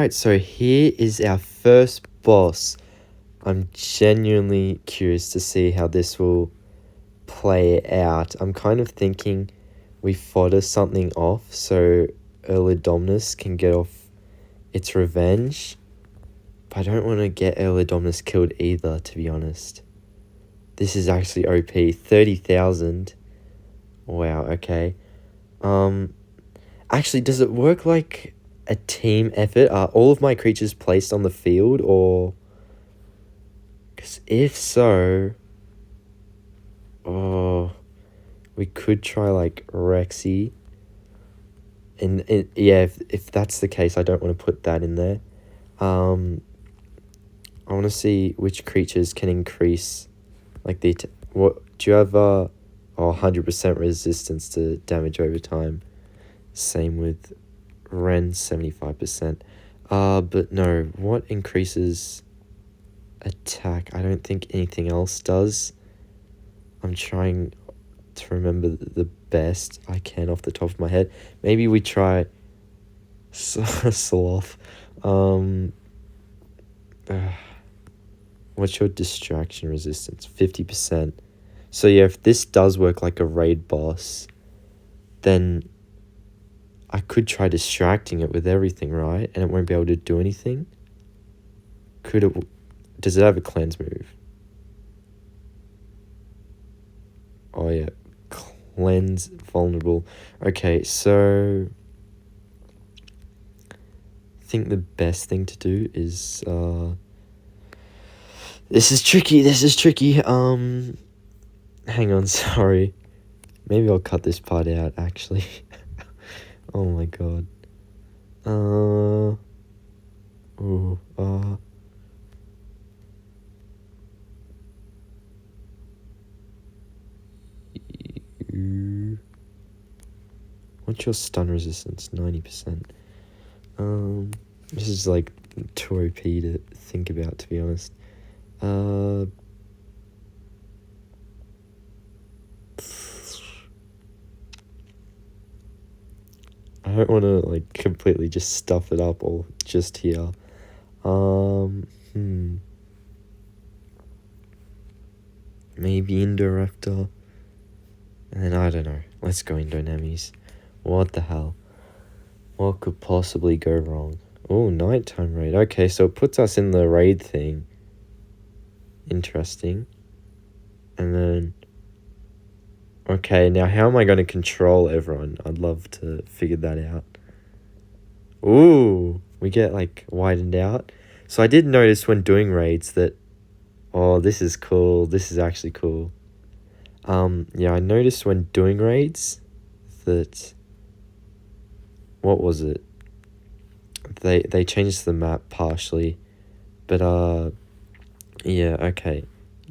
Alright, so here is our first boss. I'm genuinely curious to see how this will play out. I'm kind of thinking we fodder something off so Indominus can get off its revenge. But I don't want to get Indominus killed either, to be honest. This is actually OP. 30,000. Wow, okay. Actually, does it work like a team effort? Are all of my creatures placed on the field, or... Because if so... Oh... We could try, like, Rexy. And yeah, if that's the case, I don't want to put that in there. I want to see which creatures can increase, like, what... Do you have, 100% resistance to damage over time? Same with Ren, 75%. But no, what increases attack? I don't think anything else does. I'm trying to remember the best I can off the top of my head. Maybe we try Sloth. What's your distraction resistance? 50%. So yeah, if this does work like a raid boss, then I could try distracting it with everything, right? And it won't be able to do anything. Could it... Does it have a cleanse move? Oh yeah, cleanse vulnerable. Okay, so I think the best thing to do is this is tricky. Hang on, sorry. Maybe I'll cut this part out, actually. Oh my god. What's your stun resistance? 90%. This is like too OP to think about, to be honest. I don't want to like completely just stuff it up or just here. Maybe Indoraptor. And then I don't know. Let's go Indominus. What the hell? What could possibly go wrong? Oh, nighttime raid. Okay, so it puts us in the raid thing. Interesting. And then... Okay, now how am I going to control everyone? I'd love to figure that out. Ooh, we get like widened out. So I did notice when doing raids that... Oh, this is cool. This is actually cool. Yeah, I noticed when doing raids that... What was it? They changed the map partially. But, yeah, okay.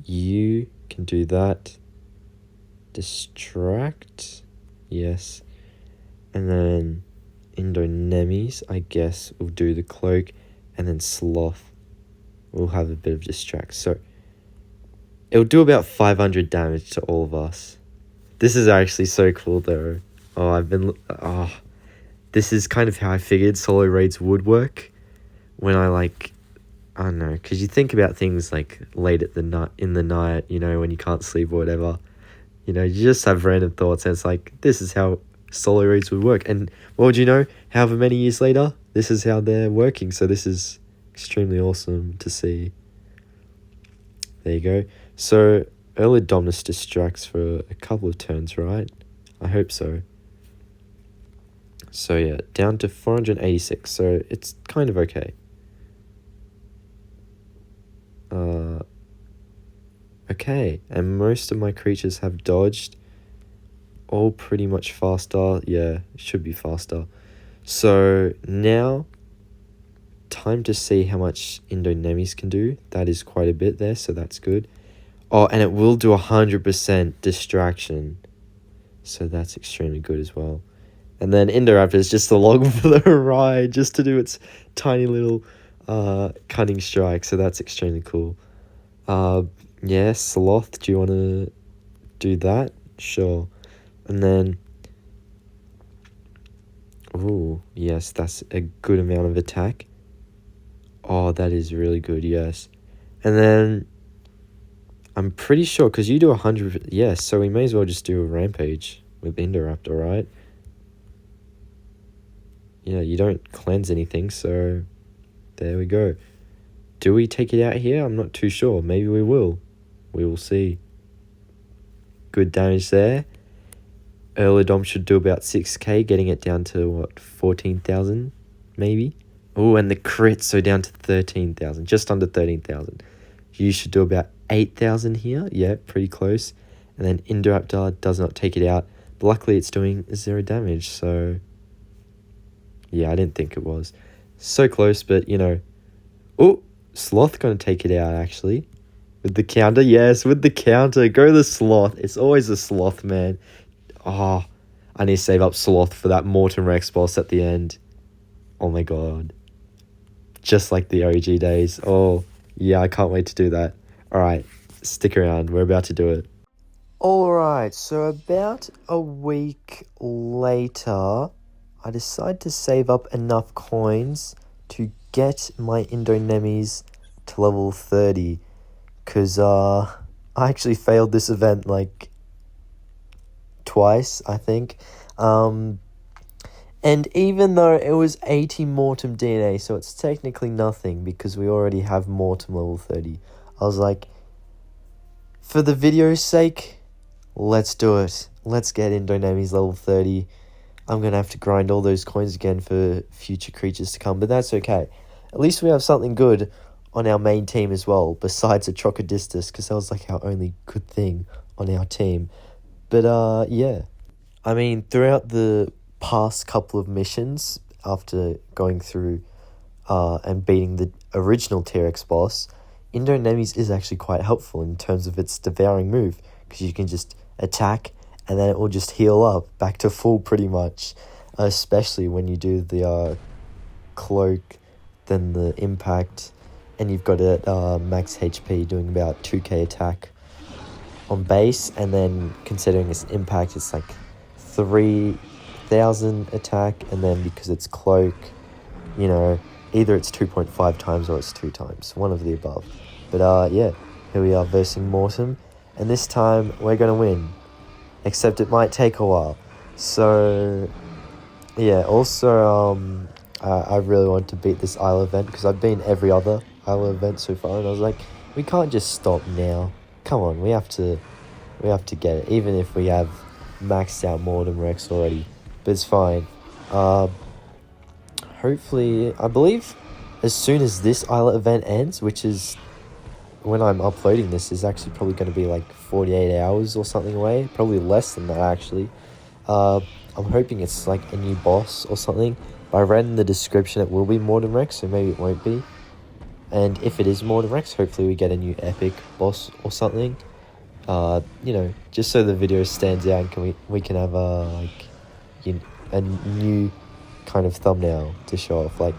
You can do that. Distract. Yes. And then Indominus, I guess, will do the cloak. And then Sloth will have a bit of distract. So it'll do about 500 damage to all of us. This is actually so cool, though. This is kind of how I figured solo raids would work. When I don't know, because you think about things like late at the night, in the night, you know, when you can't sleep or whatever. You know, you just have random thoughts, and it's like, this is how solo raids would work. And what would you know? However many years later, this is how they're working. So this is extremely awesome to see. There you go. So Indominus distracts for a couple of turns, right? I hope so. So yeah, down to 486. So it's kind of okay. Okay, and most of my creatures have dodged. All pretty much faster. Yeah, it should be faster. So now, time to see how much Indominus can do. That is quite a bit there, so that's good. Oh, and it will do 100% distraction. So that's extremely good as well. And then Indoraptor is just along for the ride, just to do its tiny little cunning strike. So that's extremely cool. Yeah, Sloth, do you want to do that? Sure. And then... Ooh, yes, that's a good amount of attack. Oh, that is really good, yes. And then I'm pretty sure, because you do 100... Yes, so we may as well just do a rampage with Indoraptor, right? Yeah, you don't cleanse anything, so there we go. Do we take it out here? I'm not too sure. Maybe we will. We will see. Good damage there. Dom should do about 6k, getting it down to, what, 14,000, maybe? Oh, and the crit, so down to 13,000, just under 13,000. You should do about 8,000 here. Yeah, pretty close. And then Indoraptor does not take it out. But luckily, it's doing 0 damage, so... Yeah, I didn't think it was. So close, but, you know... Oh, Sloth going to take it out, actually. With the counter. Yes, with the counter. Go the Sloth. It's always a Sloth, man. Oh, I need to save up Sloth for that MORTEM Rex boss at the end. Oh, my God. Just like the OG days. Oh, yeah, I can't wait to do that. Alright, stick around. We're about to do it. Alright, so about a week later, I decided to save up enough coins to get my Indominus to level 30. Because I actually failed this event like twice, I think. And even though it was 80 MORTEM DNA, so it's technically nothing because we already have MORTEM level 30. I was like, for the video's sake, let's do it. Let's get Indominus level 30. I'm going to have to grind all those coins again for future creatures to come, but that's okay. At least we have something good on our main team as well, besides a Trocodistus, because that was like our only good thing on our team. But yeah. I mean, throughout the past couple of missions, after going through and beating the original T-Rex boss, Indominus is actually quite helpful in terms of its devouring move, because you can just attack and then it will just heal up back to full pretty much, especially when you do the cloak, then the impact, and you've got it max HP doing about 2k attack on base, and then considering its impact, it's like 3,000 attack, and then because it's cloak, you know, either it's 2.5 times or it's 2 times, one of the above. But yeah, here we are versing MORTEM, and this time we're gonna win, except it might take a while. So yeah, also I really want to beat this Isle event, because I've been every other Isle event so far, and I was like, we can't just stop now. Come on, we have to get it, even if we have maxed out MORTEM Rex already. But it's fine. Hopefully, I believe as soon as this Isle event ends, which is when I'm uploading this, is actually probably going to be like 48 hours or something away. Probably less than that, actually. I'm hoping it's like a new boss or something. But I read in the description it will be MORTEM Rex, so maybe it won't be. And if it is MORTEM Rex, hopefully we get a new epic boss or something. You know, just so the video stands out, and we can have a new kind of thumbnail to show off. Like,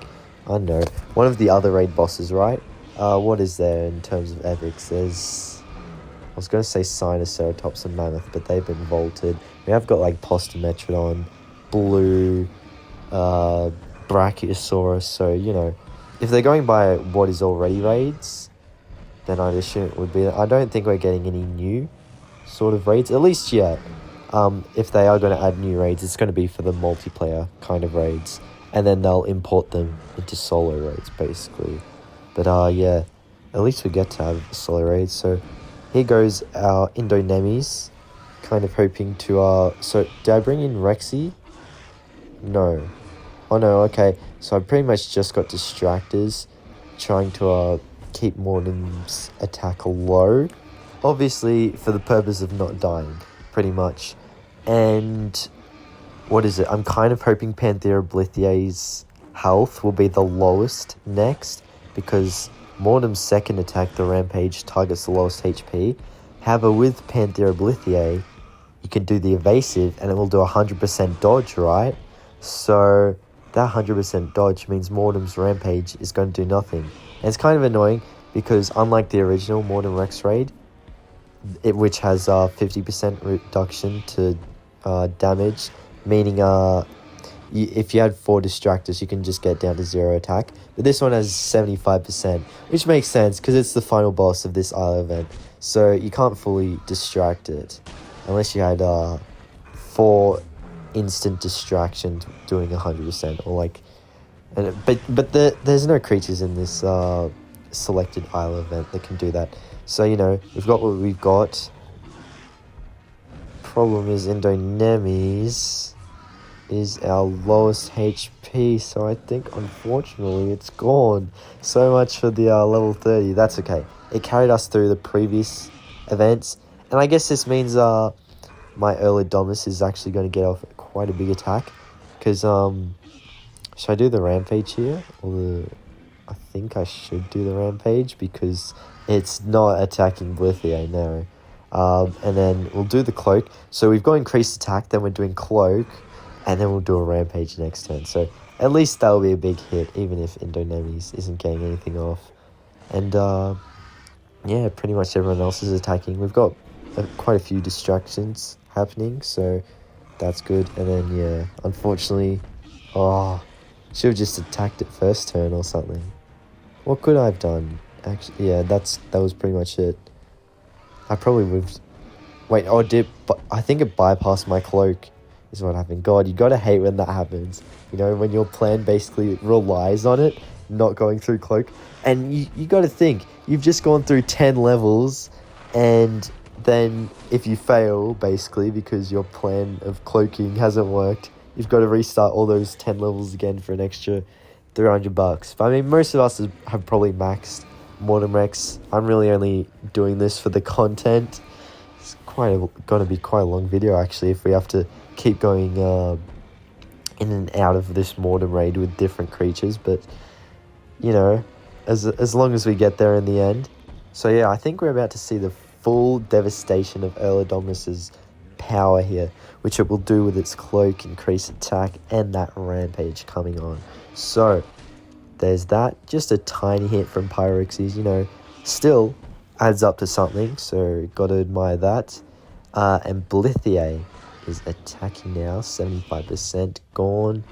I don't know, one of the other raid bosses, right? What is there in terms of epics? There's, I was going to say Spinosaurus and Mammoth, but they've been vaulted. We have got like Postometrodon, Blue, Brachiosaurus, so, you know, if they're going by what is already raids, then I'd assume it would be... I don't think we're getting any new sort of raids, at least yet. If they are going to add new raids, it's going to be for the multiplayer kind of raids, and then they'll import them into solo raids, basically. But yeah, at least we get to have solo raids. So here goes our Indominus, kind of hoping to... So, did I bring in Rexy? No. Oh no, okay. So I pretty much just got distractors, trying to keep MORTEM's attack low. Obviously, for the purpose of not dying, pretty much. And what is it? I'm kind of hoping Pantheroblithier's health will be the lowest next, because MORTEM's second attack, the Rampage, targets the lowest HP. However, with Pantheroblithier, you can do the evasive, and it will do 100% dodge, right? So that 100% dodge means MORTEM's Rampage is going to do nothing. And it's kind of annoying, because unlike the original MORTEM Rex raid, which has 50% reduction to damage, meaning if you had 4 distractors, you can just get down to 0 attack. But this one has 75%, which makes sense because it's the final boss of this isle event. So you can't fully distract it unless you had 4 instant distractions doing 100%, or like, but there's no creatures in this selected isle event that can do that. So you know, we've got what we've got. Problem is Indominus is our lowest HP, so I think unfortunately it's gone. So much for the level 30. That's okay. It carried us through the previous events, and I guess this means my Indominus is actually going to get off quite a big attack, because should I do the rampage here, or I think I should do the rampage because it's not attacking Blithia, no. And then we'll do the cloak. So we've got increased attack, then we're doing cloak, and then we'll do a rampage next turn. So at least that'll be a big hit, even if Indominus isn't getting anything off. And yeah, pretty much everyone else is attacking. We've got quite a few distractions happening, so that's good. And then yeah, unfortunately, should have just attacked it first turn or something. What could I have done? Actually, yeah, that was pretty much it. I probably would have... Wait, but I think it bypassed my cloak is what happened. God, you gotta hate when that happens. You know, when your plan basically relies on it not going through cloak. And you gotta think, you've just gone through 10 levels, and then if you fail, basically, because your plan of cloaking hasn't worked, you've got to restart all those 10 levels again for an extra $300. But I mean, most of us have probably maxed Mortem Rex. I'm really only doing this for the content. It's going to be quite a long video, actually, if we have to keep going in and out of this Mortem raid with different creatures. But, you know, as long as we get there in the end. So yeah, I think we're about to see the full devastation of Indominus's power here, which it will do with its cloak, increased attack, and that rampage coming on. So there's that. Just a tiny hit from Pyrexes, you know, still adds up to something, so gotta admire that. And Blithia is attacking now, 75% gone.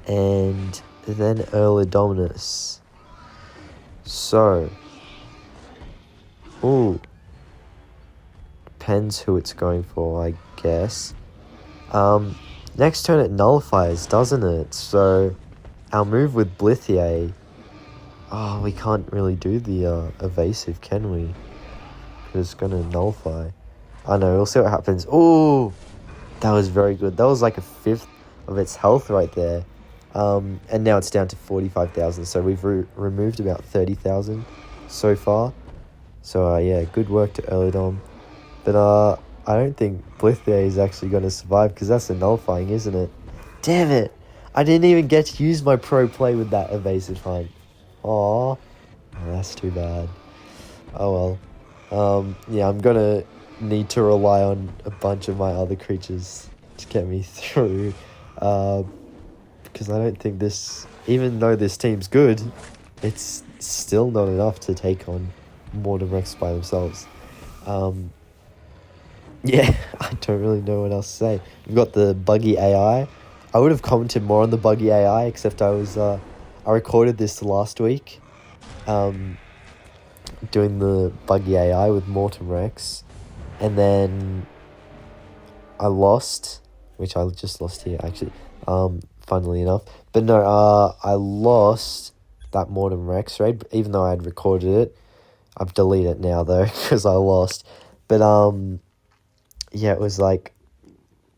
And then Indominus. So, ooh, depends who it's going for, I guess. Next turn it nullifies, doesn't it? So our move with Blithia, we can't really do the evasive, can we? Because it's gonna nullify. I know, we'll see what happens. Ooh, that was very good. That was like a fifth of its health right there. And now it's down to 45,000, so we've removed about 30,000 so far. So yeah, good work to Indominus. But I don't think Blithia is actually going to survive, because that's a nullifying, isn't it? Damn it! I didn't even get to use my pro play with that evasive hunt. Aww. Oh, that's too bad. Oh well. Yeah, I'm going to need to rely on a bunch of my other creatures to get me through. Because I don't think this... Even though this team's good, it's still not enough to take on Mortem Rex by themselves. Yeah, I don't really know what else to say. We've got the buggy AI. I would have commented more on the buggy AI, except I recorded this last week, doing the buggy AI with Mortem Rex, and then I lost, which I just lost here, actually, funnily enough. But no, I lost that Mortem Rex raid, even though I had recorded it. I've deleted it now, though, because I lost. But, yeah, it was like,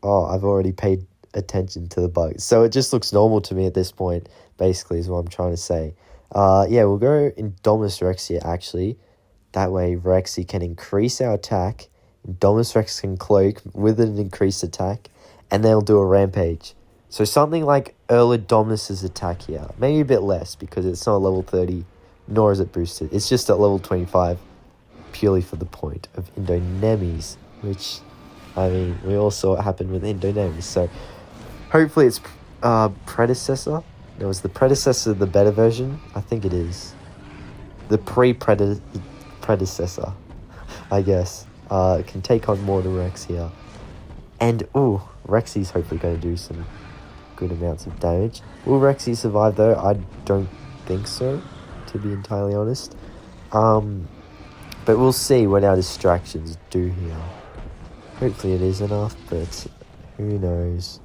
I've already paid attention to the bug. So it just looks normal to me at this point, basically, is what I'm trying to say. Yeah, we'll go Indominus Rex here, actually. That way, Rexy can increase our attack. Indominus Rex can cloak with an increased attack. And then we'll do a rampage. So something like Indominus's attack here. Maybe a bit less, because it's not level 30, nor is it boosted. It's just at level 25, purely for the point of Indominus, which... I mean, we all saw what happened with Indominus, so hopefully it's predecessor. It was the predecessor of the better version. I think it is. The predecessor, I guess. Can take on more than Rex here. And, Rexy's hopefully going to do some good amounts of damage. Will Rexy survive though? I don't think so, to be entirely honest. But we'll see what our distractions do here. Hopefully it is enough, but who knows.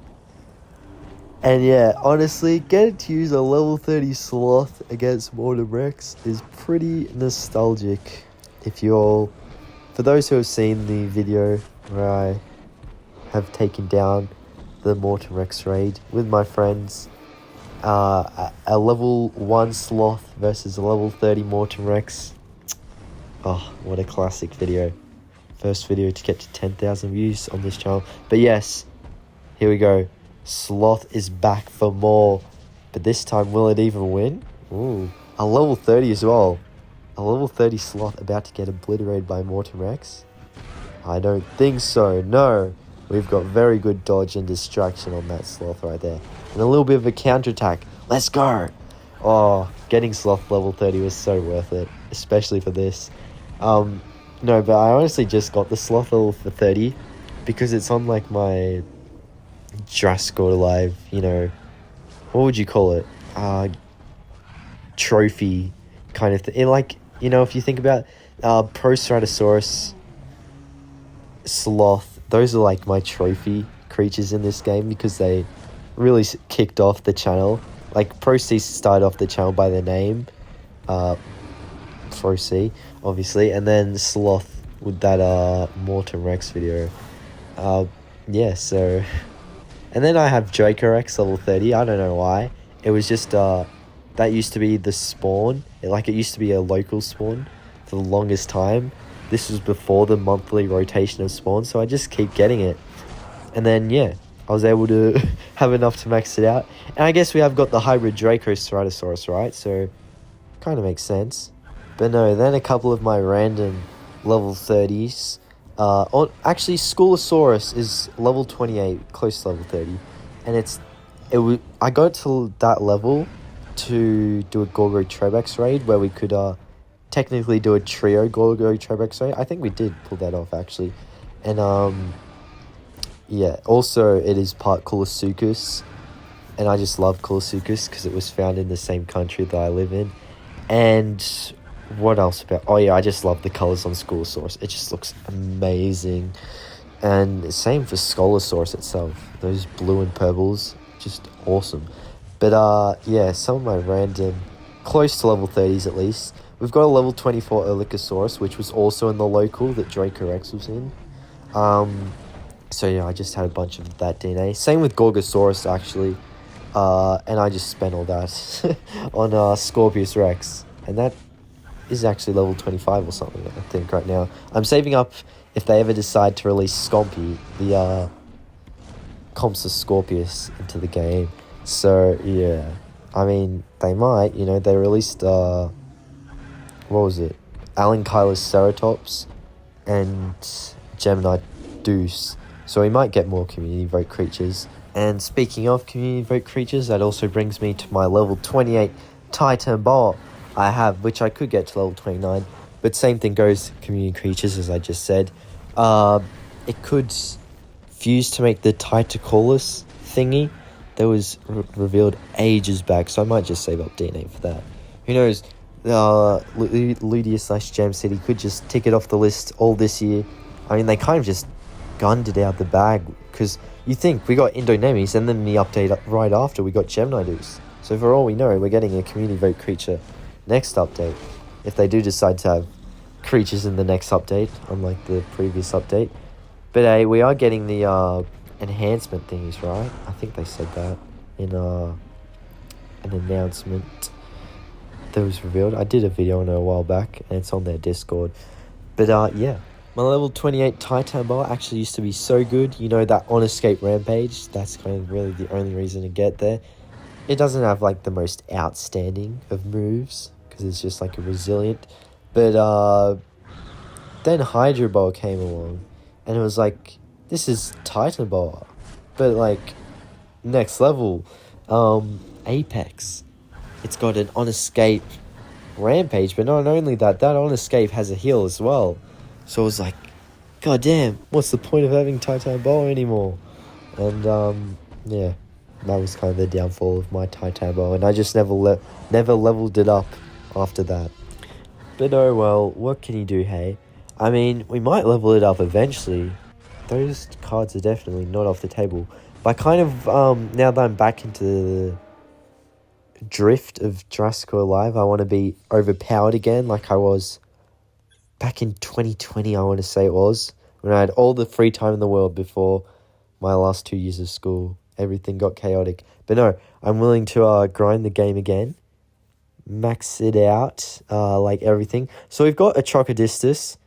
And yeah, honestly, getting to use a level 30 sloth against MORTEM Rex is pretty nostalgic. For those who have seen the video where I have taken down the MORTEM Rex raid with my friends, a level 1 sloth versus a level 30 MORTEM Rex. Oh, what a classic video. First video to get to 10,000 views on this channel. But yes, here we go. Sloth is back for more. But this time, will it even win? Ooh, a level 30 as well. A level 30 sloth about to get obliterated by MORTEM Rex? I don't think so, no. We've got very good dodge and distraction on that sloth right there. And a little bit of a counterattack. Let's go! Oh, getting sloth level 30 was so worth it. Especially for this. No, but I honestly just got the sloth level for 30. Because it's on like my Jurassic World Alive, what would you call it? Trophy kind of thing. If you think about Tyrannosaurus, sloth, those are like my trophy creatures in this game because they really kicked off the channel. Like ProC started off the channel by their name, ProC, obviously, and then sloth with that MORTEM Rex video. Yeah, so, and then I have Jurrasic level 30. I don't know why. It was just that used to be the spawn. It used to be a local spawn for the longest time. This was before the monthly rotation of spawns, so I just keep getting it. And then, yeah, I was able to have enough to max it out. And I guess we have got the hybrid Tyrannosaurus, right? So, kind of makes sense. But no, then a couple of my random level 30s. Actually, Skulosaurus is level 28, close to level 30. And I got to that level to do a Gorgo Trex raid where we could technically do a trio Gorgo Trex raid. I think we did pull that off actually. And yeah, also it is part Kulosuchus, and I just love Kulosuchus because it was found in the same country that I live in. And what else about, oh yeah, I just love the colors on Skulosaurus. It just looks amazing. And same for Skulosaurus itself, those blue and purples, just awesome. But yeah, some of my random, close to level 30s at least. We've got a level 24 Erlikosaurus, which was also in the local that Rex was in. So yeah, I just had a bunch of that DNA. Same with Gorgosaurus actually. And I just spent all that on Scorpius Rex. And that is actually level 25 or something, I think, right now. I'm saving up if they ever decide to release Scompy, the Compsognathus Scorpius, into the game. So, yeah. I mean, they might, they released, what was it? Alankylos Ceratops and Gemini Deuce. So we might get more community vote creatures. And speaking of community vote creatures, that also brings me to my level 28 Titan Ball I have, which I could get to level 29. But same thing goes community creatures, as I just said. It could fuse to make the Titacolus thingy that was revealed ages back, so I might just save up DNA for that. Who knows? Ludia/Jam City could just tick it off the list all this year. I mean, they kind of just gunned it out the bag, because you think we got Indominus, and then the update right after we got Gemini Deuce. So for all we know, we're getting a community vote creature next update, if they do decide to have creatures in the next update, unlike the previous update. But hey, we are getting the enhancement thingies, right? I think they said that in an announcement that was revealed. I did a video on it a while back, and it's on their Discord. But yeah, my level 28 Titan Bar actually used to be so good. That on escape rampage, that's kind of really the only reason to get there. It doesn't have like the most outstanding of moves, because it's just like a resilient. But then Hydro Ball came along, and it was like, this is Titan Ball, but like next level. Apex, it's got an on escape rampage, but not only that on escape has a heal as well. So I was like, god damn, what's the point of having Titan Ball anymore? And yeah, that was kind of the downfall of my Titamo, and I just never leveled it up after that. But oh well, what can you do, hey? I mean, we might level it up eventually. Those cards are definitely not off the table. But kind of, now that I'm back into the drift of Jurassic World Live, I want to be overpowered again like I was back in 2020, I want to say it was, when I had all the free time in the world before my last 2 years of school. Everything got chaotic. But no, I'm willing to grind the game again, max it out, like everything. So we've got a Trocodistus,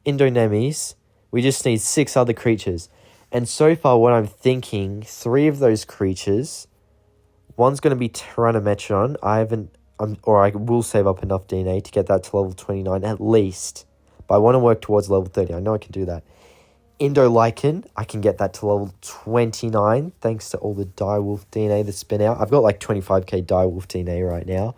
Indominus. We just need 6 other creatures. And so far, what I'm thinking, 3 of those creatures, one's going to be Tyrannometron. I will save up enough DNA to get that to level 29 at least. But I want to work towards level 30. I know I can do that. Indolycan, I can get that to level 29 thanks to all the Direwolf DNA that's been out. I've got like 25k Direwolf DNA right now.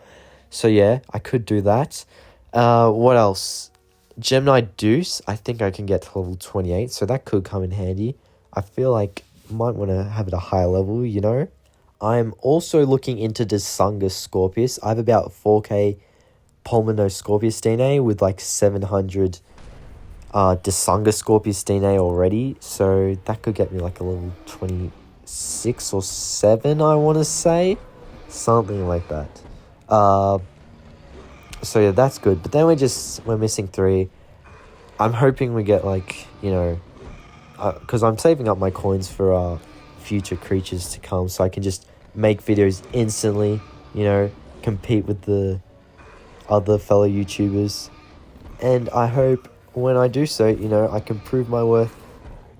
So yeah, I could do that. What else? Gemini Deuce, I think I can get to level 28, so that could come in handy. I feel like I might want to have it a higher level, you know? I'm also looking into Disungus Scorpius. I have about 4k Pulmonoscorpius DNA with like 700 Disungus Scorpius DNA already, so that could get me like a level 26 or 7, I want to say. Something like that. So yeah, that's good. But then we're missing 3. I'm hoping we get like, you know, because I'm saving up my coins for future creatures to come, so I can just make videos instantly, you know, compete with the other fellow YouTubers. And I hope when I do so, you know, I can prove my worth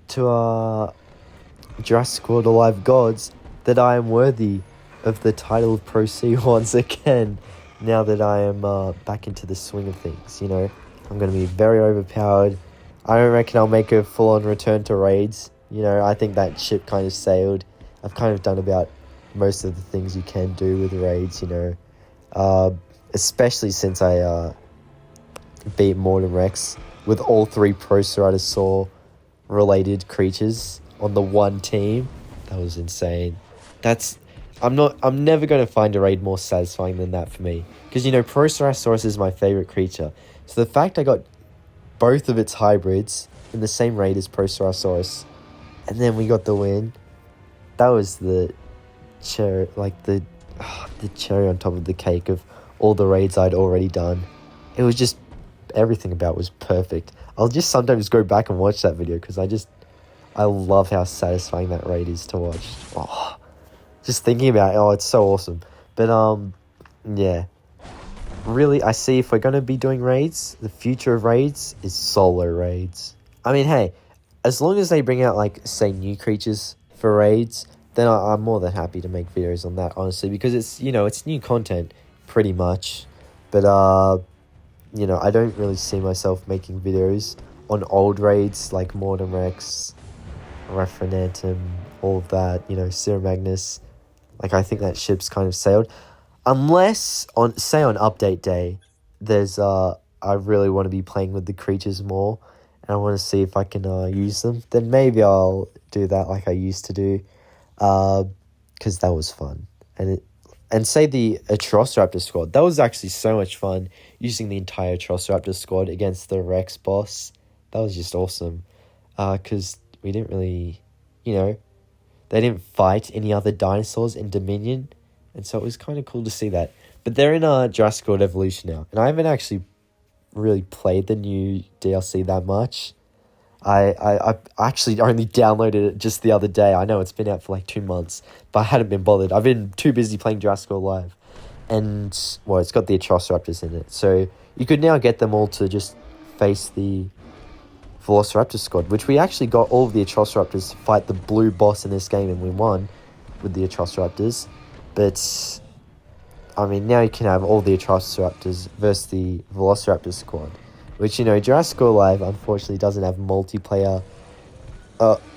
to Jurassic World Alive gods that I am worthy of the title of ProC once again. Now that I am back into the swing of things, you know, I'm going to be very overpowered. I don't reckon I'll make a full-on return to raids. You know, I think that ship kind of sailed. I've kind of done about most of the things you can do with raids, you know. Especially since I beat MORTEM Rex with all 3 Proceratosaur related creatures on the one team. That was insane. I'm never going to find a raid more satisfying than that for me. Because, you know, Proceratosaurus is my favorite creature. So the fact I got both of its hybrids in the same raid as Proceratosaurus, and then we got the win, that was the cherry, like the cherry on top of the cake of all the raids I'd already done. It was just, everything about it was perfect. I'll just sometimes go back and watch that video because I love how satisfying that raid is to watch. Oh. Just thinking about it, it's so awesome. But, yeah. Really, I see if we're going to be doing raids, the future of raids is solo raids. I mean, hey, as long as they bring out, like, say, new creatures for raids, then I'm more than happy to make videos on that, honestly. Because it's, you know, it's new content, pretty much. But, you know, I don't really see myself making videos on old raids, like MORTEM Rex, Referentum, all of that, you know, Magnus. Like, I think that ship's kind of sailed. Unless, on update day, there's, I really want to be playing with the creatures more, and I want to see if I can use them. Then maybe I'll do that like I used to do, because that was fun. And say the Atrociraptor squad, that was actually so much fun, using the entire Atrociraptor squad against the Rex boss. That was just awesome, because we didn't really, you know, they didn't fight any other dinosaurs in Dominion, and so it was kind of cool to see that. But they're in Jurassic World Evolution now, and I haven't actually really played the new DLC that much. I actually only downloaded it just the other day. I know it's been out for like 2 months, but I hadn't been bothered. I've been too busy playing Jurassic World Live. And, well, it's got the Atrociraptors in it. So you could now get them all to just face the Velociraptor squad, which we actually got all of the Atrociraptors to fight the blue boss in this game, and we won with the Atrociraptors. But, I mean, now you can have all the Atrociraptors versus the Velociraptor squad, which, you know, Jurassic World Live unfortunately doesn't have multiplayer.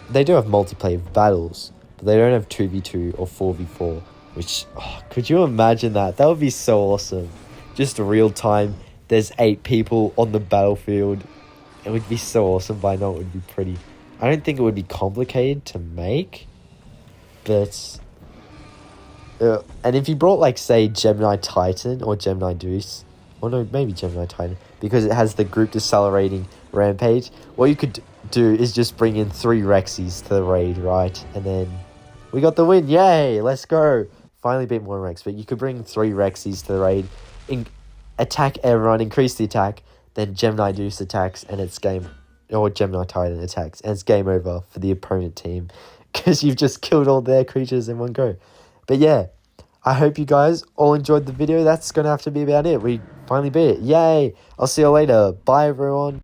They do have multiplayer battles, but they don't have 2v2 or 4v4, which, could you imagine that? That would be so awesome. Just real time, there's 8 people on the battlefield. It would be so awesome, but I know it would be pretty. I don't think it would be complicated to make, but And if you brought, like, say, Gemini Titan or Gemini Deuce, or no, maybe Gemini Titan, because it has the group decelerating rampage, what you could do is just bring in 3 Rexys to the raid, right? And then we got the win. Yay! Let's go. Finally beat more Rex. But you could bring 3 Rexys to the raid, attack everyone, increase the attack, then Gemini Deuce attacks, and it's game, or Gemini Titan attacks, and it's game over for the opponent team, because you've just killed all their creatures in one go. But yeah, I hope you guys all enjoyed the video. That's going to have to be about it. We finally beat it. Yay! I'll see you later. Bye, everyone.